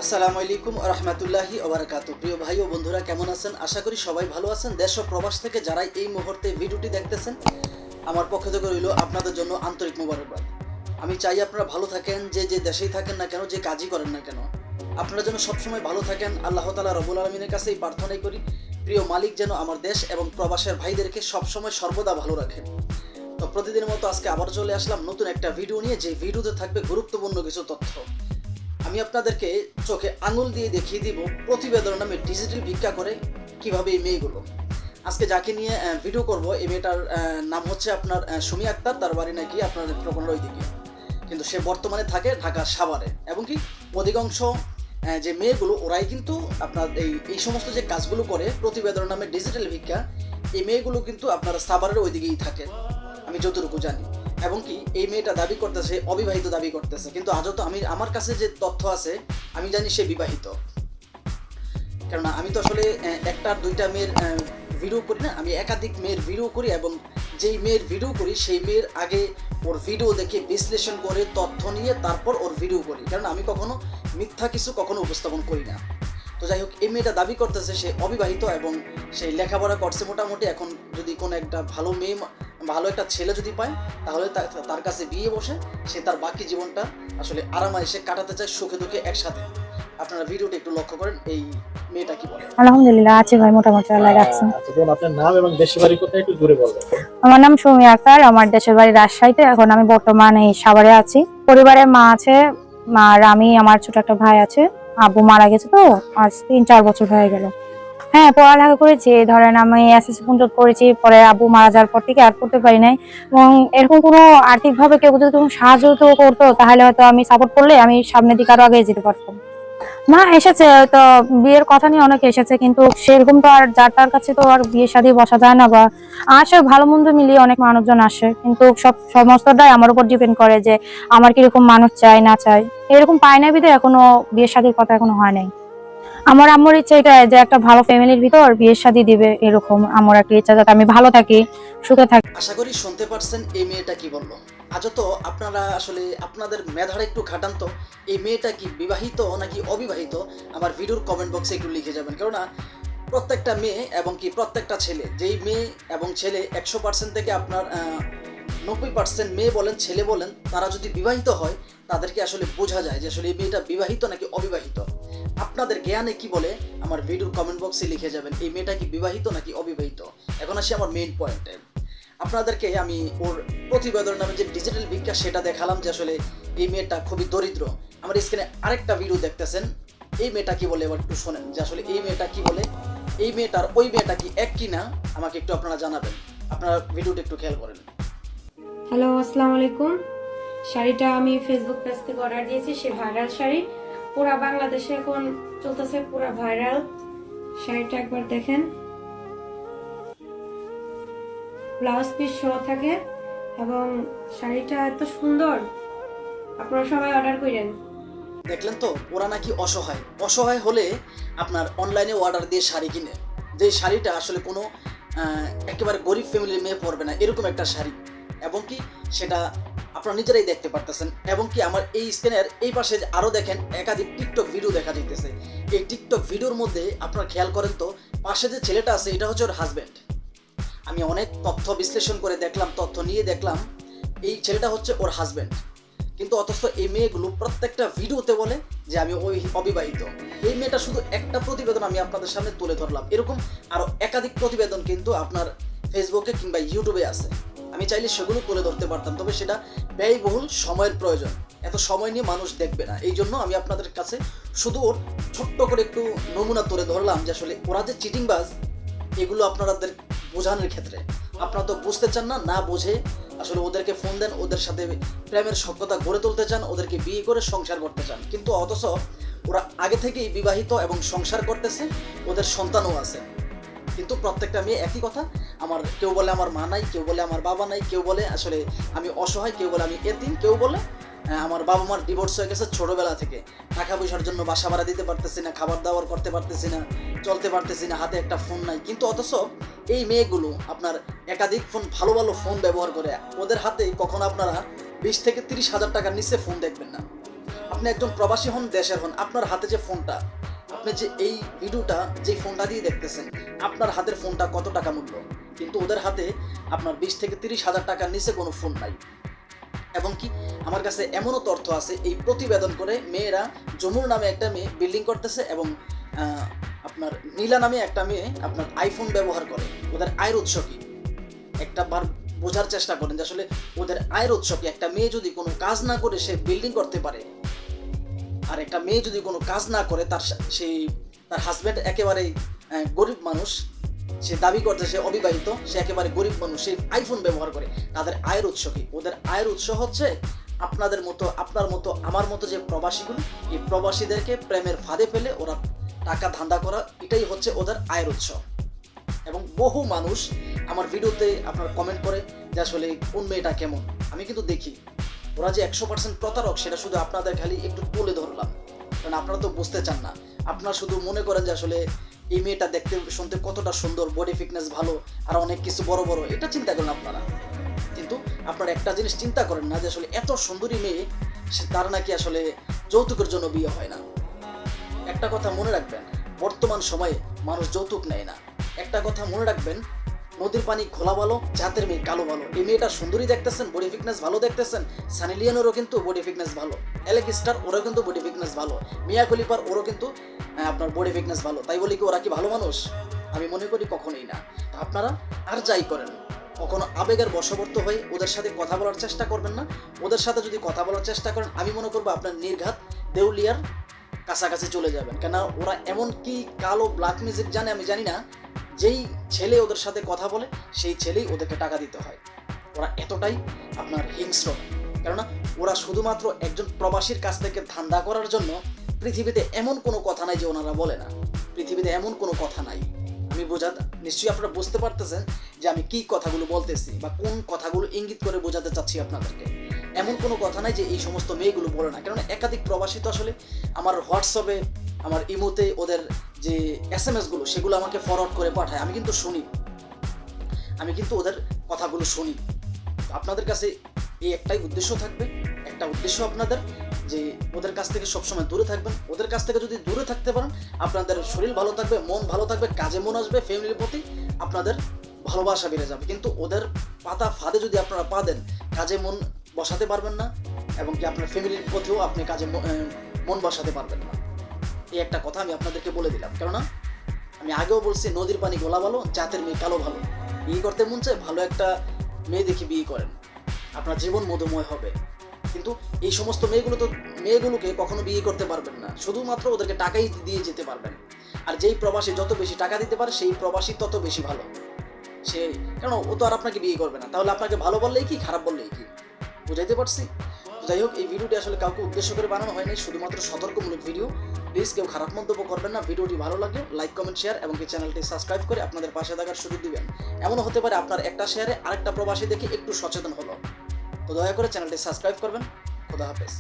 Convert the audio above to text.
আসসালামু আলাইকুম ওয়া রাহমাতুল্লাহি ওয়া বারাকাতুহু। প্রিয় ভাই ও বন্ধুরা, কেমন আছেন? আশা করি সবাই ভালো আছেন। দেশ ও প্রবাস থেকে যারা এই মুহূর্তে ভিডিওটি দেখতেছেন, আমার পক্ষ থেকে রইল আপনাদের জন্য আন্তরিক মোবারকবাদ। আমি চাই আপনারা ভালো থাকেন, যে দেশেই থাকেন না কেন, যে কাজই করেন না কেন, আপনারা যেন সবসময় ভালো থাকেন। আল্লাহ তাআলা রব্বুল আলামিনের কাছে এই প্রার্থনাই করি, প্রিয় মালিক যেন আমার দেশ এবং প্রবাসের ভাইদেরকে সবসময় সর্বদা ভালো রাখেন। তো প্রতিদিনের মতো আজকে আবার চলে আসলাম নতুন একটা ভিডিও নিয়ে, যে ভিডিওতে থাকবে গুরুত্বপূর্ণ কিছু তথ্য। আমি আপনাদেরকে চোখে আঙুল দিয়ে দেখিয়ে দিব প্রতিবেদন নামে ডিজিটাল ভিক্ষা করে কিভাবে এই মেয়েগুলো। আজকে যাকে নিয়ে ভিডিও করব, এই মেয়েটার নাম হচ্ছে আপনার সুমি আক্তার। তার বাড়ি নাকি আপনার নেত্রকোনার ওইদিকে, কিন্তু সে বর্তমানে থাকে ঢাকার সাভারে। এবং কি অধিকাংশ যে মেয়েগুলো ওরাই কিন্তু আপনার এই সমস্ত যে কাজগুলো করে প্রতিবেদন নামে ডিজিটাল ভিক্ষা, এই মেয়েগুলো কিন্তু আপনার সাভারের ওইদিকেই থাকে আমি যতটুকু জানি। এবং কি এই মেয়েটা দাবি করতেছে অবিবাহিত দাবি করতেছে, কিন্তু আজও তো আমার কাছে যে তথ্য আছে আমি জানি সে বিবাহিত। কেননা আমি তো আসলে একটা দুইটা মেয়ের ভিডিও করি না, আমি একাধিক মেয়ের ভিডিও করি, এবং যেই মেয়ের ভিডিও করি সেই মেয়ের আগে ওর ভিডিও দেখে বিশ্লেষণ করে তথ্য নিয়ে তারপর ওর ভিডিও করি, কারণ আমি কখনো মিথ্যা কিছু কখনো উপস্থাপন করি না। তো যাই হোক, এই মেয়েটা দাবি করতেছে সে অবিবাহিত এবং সেই লেখাপড়া করছে মোটামুটি। এখন যদি কোনো একটা ভালো মেয়ে, ভালো একটা ছেলে যদি পায়, তাহলে তার কাছে বিয়ে বসে সে তার বাকি জীবনটা আসলে আরামায়েশে কাটাতে চায়, সুখে দুঃখে একসাথে। আপনারা ভিডিওটা একটু লক্ষ্য করেন এই মেয়েটা কি বলে। আলহামদুলিল্লাহ আছি ভাই, মোটামুটি আল্লাহ রাখছেন। আচ্ছা বোন, আপনার নাম এবং দেশের বাড়ি কোথায় একটু জোরে বলবেন। আমার নাম সুমি আক্তার, আমার দেশের বাড়ি রাজশাহীতে। এখন আমি বর্তমানে সাভারে আছি। পরিবারে মা আছে, মা আর আমি, আমার ছোট একটা ভাই আছে। আব্বু মারা গেছে তো আজ 3-4 বছর হয়ে গেল। হ্যাঁ, পড়ালেখা করেছি, ধরেন আমি এসএসসি পর্যন্ত করেছি। পরে আব্বু মারা যাওয়ার পর থেকে আর পড়তে পারি নাই। এবং এরকম কোনো আর্থিক ভাবে কেউ যদি কোনো সাহায্য করতো, তাহলে হয়তো আমি সাপোর্ট করলে আমি সামনের দিকে আরো আগে যেতে পারতাম। না, এসেছে হয়তো বিয়ের কথা নিয়ে অনেকে এসেছে, কিন্তু সেরকম তো আর যার তার কাছে তো আর বিয়ে শাদী বসা যায় না। বা আসে ভালো মন্দ মিলিয়ে অনেক মানুষজন আসে, কিন্তু সমস্তটাই আমার উপর ডিপেন্ড করে যে আমার কিরকম মানুষ চাই না চাই। এরকম পাই না বিধে এখনো বিয়ে শাদীর কথা এখনো হয় নাই। আমার আম্মুর ইচ্ছা এটা যে একটা ভালো ফ্যামিলির ভিতর বিয়ে শাদী দিবে, এরকম আমার একটা ইচ্ছা, যাতে আমি ভালো থাকি, সুখে থাকি। আশা করি শুনতে পারছেন এই মেয়েটা কি বললো। আজও তো আপনারা আসলে আপনাদের মেধাটা একটু খাটান তো, এই মেয়েটা কি বিবাহিত নাকি অবিবাহিত আমার ভিডিওর কমেন্ট বক্সে একটু লিখে যাবেন। কেননা প্রত্যেকটা মেয়ে এবং কি প্রত্যেকটা ছেলে, যেই মেয়ে এবং ছেলে 100% থেকে আপনার 90% মেয়ে বলেন ছেলে বলেন, তারা যদি বিবাহিত হয় তাদেরকে আসলে বোঝা যায় যে আসলে এই মেয়েটা বিবাহিত নাকি অবিবাহিত। আপনাদের জ্ঞানে কি বলে আমার ভিডিওর কমেন্ট বক্সে লিখে যাবেন এই মেয়েটা কি বিবাহিত নাকি অবিবাহিত। এখন আসি আমার মেইন পয়েন্টে। আপনাদেরকে আমি ওর প্রতিবেদন নামে যে ডিজিটাল ভিক্ষা সেটা দেখালাম, যে আসলে এই মেয়েটা খুবই দরিদ্র। আমার স্ক্রিনে আরেকটা ভিডিও দেখতেছেন, এই মেয়েটা কি বলে এবার একটু শোনেন, যে আসলে এই মেয়েটা কি বলে। এই মেয়েটার ওই মেয়েটা কি এক কিনা আমাকে একটু আপনারা জানাবেন। আপনারা ভিডিওটা একটু খেয়াল করেন। হ্যালো, আসসালামু আলাইকুম। শাড়িটা আমি ফেসবুক পেজ থেকে অর্ডার দিয়েছি। সে ভাইরাল শাড়ি, পুরা বাংলাদেশে এখন চলতেছে, পুরা ভাইরাল। শাড়িটা একবার দেখেন, ব্লাউজ পিস সহ থাকে এবং শাড়িটা এত সুন্দর, আপনারা সবাই অর্ডার করেন। দেখলেন তো, ওরা নাকি অসহায়। অসহায় হলে আপনার অনলাইনে অর্ডার দিয়ে শাড়ি কিনে, যে শাড়িটা আসলে কোনো একেবারে গরিব ফ্যামিলির মেয়ে পরবে না, এরকম একটা শাড়ি। এবং কি সেটা আপনারা নিজেরাই দেখতে পারতেছেন। এবং কি আমার এই স্ক্রিনের এই পাশে আরও দেখেন একাধিক টিকটক ভিডিও দেখা যাইতেছে। এই টিকটক ভিডিওর মধ্যে আপনারা খেয়াল করেন তো, পাশে যে ছেলেটা আছে এটা হচ্ছে ওর হাজব্যান্ড। আমি অনেক তথ্য বিশ্লেষণ করে দেখলাম, তথ্য নিয়ে দেখলাম এই ছেলেটা হচ্ছে ওর হাজব্যান্ড। কিন্তু অথচ এই মেয়েগুলো প্রত্যেকটা ভিডিওতে বলে যে আমি ওই অবিবাহিত। এই মেয়েটা শুধু একটা প্রতিবেদন আমি আপনাদের সামনে তুলে ধরলাম, এরকম আরও একাধিক প্রতিবেদন কিন্তু আপনার ফেসবুকে কিংবা ইউটিউবে আছে। আমি চাইলে সেগুলো তুলে ধরতে পারতাম, তবে সেটা ব্যয়বহুল, সময়ের প্রয়োজন। এত সময় নিয়ে মানুষ দেখবে না, এই জন্য আমি আপনাদের কাছে শুধু ওর ছোট্ট করে একটু নমুনা তুলে ধরলাম, যে আসলে ওরা যে চিটিংবাজ এগুলো আপনাদের বোঝানোর ক্ষেত্রে। আপনারা তো বুঝতে চান না, না বুঝে আসলে ওদেরকে ফোন দেন, ওদের সাথে প্রেমের সখ্যতা গড়ে তুলতে চান, ওদেরকে বিয়ে করে সংসার করতে চান। কিন্তু অথচ ওরা আগে থেকেই বিবাহিত এবং সংসার করতেছে, ওদের সন্তানও আছে। কিন্তু প্রত্যেকটা মেয়ে একই কথা, আমার কেউ বলে আমার মা নাই, কেউ বলে আমার বাবা নাই, কেউ বলে আসলে আমি অসহায়, কেউ বলে আমি এতিম, কেউ বলে আমার বাবা মার ডিভোর্স হয়ে গেছে ছোটবেলা থেকে, টাকা পয়সার জন্য বাসা ভাড়া দিতে পারতেছি না, খাবার দাবার করতে পারতেছি না, চলতে পারতেছি না, হাতে একটা ফোন নাই। কিন্তু অথচ এই মেয়েগুলো আপনার একাধিক ফোন, ভালো ভালো ফোন ব্যবহার করে। ওদের হাতে কখনো আপনারা 20 থেকে 30 হাজার টাকার নিচে ফোন দেখবেন না। আপনি একজন প্রবাসী হন, দেশের হন, আপনার হাতে যে ফোনটা, আপনি যে এই ভিডিওটা যে ফোনটা দিয়ে দেখতেছেন, আপনার হাতের ফোনটা কত টাকা মূল্য, কিন্তু ওদের হাতে আপনার 20 থেকে 30 হাজার টাকার নিচে কোনো ফোন নাই। এবং কি আমার কাছে এমনও তথ্য আছে, এই প্রতিবেদন করে মেয়েরা জমুর নামে একটা মেয়ে বিল্ডিং করতেছে এবং আপনার নীলা নামে একটা মেয়ে আপনার আইফোন ব্যবহার করে। ওদের আয়ের উৎস কি একটা বার বোঝার চেষ্টা করেন যে আসলে ওদের আয়ের উৎস কি। একটা মেয়ে যদি কোনো কাজ না করে সে বিল্ডিং করতে পারে, আর একটা মেয়ে যদি কোনো কাজ না করে তার হাজব্যান্ড একেবারে গরিব মানুষ, সে দাবি করছে সে অবিবাহিত, সে একেবারে গরিব মানুষ, সে আইফোন ব্যবহার করে, তাদের আয়ের উৎস কি? ওদের আয়ের উৎস হচ্ছে আপনাদের মতো, আপনার মতো, আমার মতো যে প্রবাসীগুলো, এই প্রবাসীদেরকে প্রেমের ফাঁদে ফেলে ওরা টাকা ধান্দা করা, এটাই হচ্ছে ওদের আয়ের উৎস। এবং বহু মানুষ আমার ভিডিওতে আপনার কমেন্ট করে যে আসলে কোন মেয়েটা কেমন। আমি কিন্তু দেখি ওরা যে 100% প্রতারক সেটা শুধু আপনাদের খালি একটু তুলে ধরলাম, কারণ আপনারা তো বুঝতে চান না। আপনারা শুধু মনে করেন যে আসলে এই মেয়েটা দেখতে শুনতে কতটা সুন্দর, বডি ফিটনেস ভালো, আর অনেক কিছু বড় বড়, এটা চিন্তা করেন আপনারা। কিন্তু আপনারা একটা জিনিস চিন্তা করেন না যে আসলে এত সুন্দরী মেয়ে তার নাকি আসলে যৌতুকের জন্য বিয়ে হয় না। একটা কথা মনে রাখবেন, বর্তমান সময়ে মানুষ যৌতুক নেয় না। একটা কথা মনে রাখবেন, নদীর পানি ঘোলা ভালো, জাতের মেয়ে কালো ভালো। এই মেয়েটা সুন্দরী দেখতেছেন, বডি ফিটনেস ভালো দেখতেছেন, সানি লিওনেরও কিন্তু বডি ফিটনেস ভালো, অ্যালেক স্টার ওরও কিন্তু বডি ফিটনেস ভালো, মিয়া খলিফার ওরও কিন্তু আপনার বডি ফিটনেস ভালো। তাই বলি কি ওরা কি ভালো মানুষ? আমি মনে করি কখনোই না। আপনারা আর যাই করেন, কখনো আবেগের বশবর্তী হয়ে ওদের সাথে কথা বলার চেষ্টা করবেন না। ওদের সাথে যদি কথা বলার চেষ্টা করেন, আমি মনে করবো আপনার নির্ঘাত দেউলিয়ার কাছাকাছি চলে যাবেন। কেন ওরা এমন কি কালো ব্ল্যাক মিউজিক জানে আমি জানি না, যেই ছেলে ওদের সাথে কথা বলে সেই ছেলেই ওদেরকে টাকা দিতে হয়। ওরা এতটাই আপনার হিংস্র, কেননা ওরা শুধুমাত্র একজন প্রবাসীর কাছ থেকে ধান্দা করার জন্য পৃথিবীতে এমন কোনো কথা নাই যে ওনারা বলে না। পৃথিবীতে এমন কোনো কথা নাই। আমি নিশ্চয়ই আপনারা বুঝতে পারতেছেন যে আমি কি কথাগুলো বলতেছি বা কোন কথাগুলো ইঙ্গিত করে বোঝাতে চাচ্ছি আপনাদেরকে। এমন কোনো কথা নাই যে এই সমস্ত মেয়েগুলো বলে না, কেননা একাধিক প্রবাসী তো আসলে আমার হোয়াটসঅ্যাপে, আমার ইমোতে ওদের যে SMS গুলো সেগুলো আমাকে ফরওয়ার্ড করে পাঠায়। আমি কিন্তু শুনি, আমি কিন্তু ওদের কথাগুলো শুনি। আপনাদের কাছে এই একটাই উদ্দেশ্য থাকবে, একটা উদ্দেশ্য আপনাদের, যে ওদের কাছ থেকে সবসময় দূরে থাকবেন। ওদের কাছ থেকে যদি দূরে থাকতে পারেন, আপনাদের শরীর ভালো থাকবে, মন ভালো থাকবে, কাজে মন আসবে, ফ্যামিলির প্রতি আপনাদের ভালোবাসা বেড়ে যাবে। কিন্তু ওদের পাতা ফাঁদে যদি আপনারা পা দেন, কাজে মন বসাতে পারবেন না, এবং কি আপনার ফ্যামিলির প্রতিও আপনি কাজে মন বসাতে পারবেন না। এই একটা কথা আমি আপনাদেরকে বলে দিলাম, কেননা আমি আগেও বলছি নদীর পানি গোলা ভালো, জাতের মেয়ে কালো ভালো। বিয়ে করতে মন চায়, ভালো একটা মেয়ে দেখে বিয়ে করেন, আপনার জীবন মধুময় হবে। কিন্তু এই সমস্ত মেয়েগুলোকে কখনো বিয়ে করতে পারবেন না, শুধুমাত্র ওদেরকে টাকাই দিয়ে যেতে পারবেন। আর যেই প্রবাসী যত বেশি টাকা দিতে পারে সেই প্রবাসী তত বেশি ভালো। সে কেন ও তো আর আপনাকে বিয়ে করবে না, তাহলে আপনাকে ভালো বললেই কি, খারাপ বললেই কি? বুঝাইতে পারছি? যাই হোক, এই ভিডিওটি আসলে কাউকে উদ্দেশ্য করে বানানো হয়নি, শুধুমাত্র সতর্কমূলক ভিডিও। প্লিজ কেউ খারাপ মন্তব্য করবেন না। ভিডিওটি ভালো লাগলে লাইক, কমেন্ট, শেয়ার এবং কি চ্যানেলটি সাবস্ক্রাইব করে আপনাদের পাশে থাকার সুযোগ দিবেন। এমনও হতে পারে আপনার একটা শেয়ারে আরেকটা প্রবাসী দেখে একটু সচেতন হলো। তো দয়া করে চ্যানেলটি সাবস্ক্রাইব করবেন। খোদা হাফেজ।